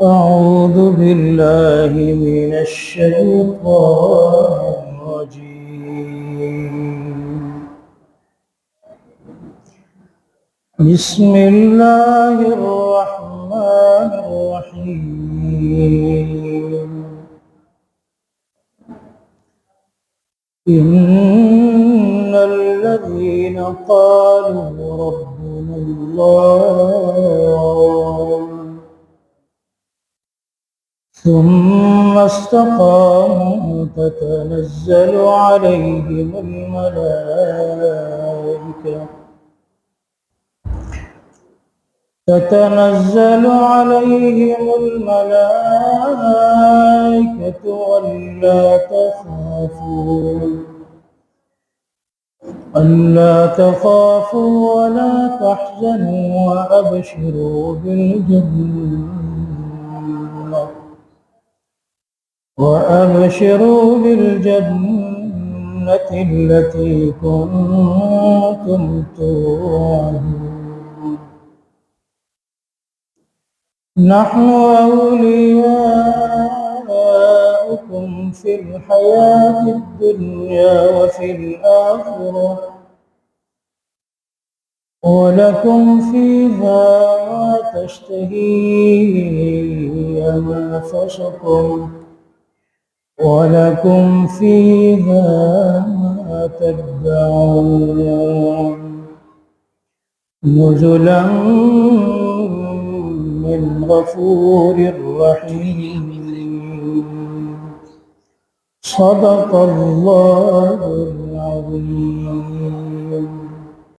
أعوذ بالله من الشيطان الرجيم. بسم الله الرحمن الرحيم. إن الذين قالوا ربنا الله ثم استقاموا تتنزل عليهم الملائكة ألا تخافوا ولا تحزنوا وأبشروا بالجنة التي كنتم توعدون. نحن أولياؤكم في الحياة الدنيا وفي الآخرة ولكم فيها ما تشتهي أنفسكم ولكم فيها ما تدعون نزلا من غفور رحيم. صدق الله العظيم.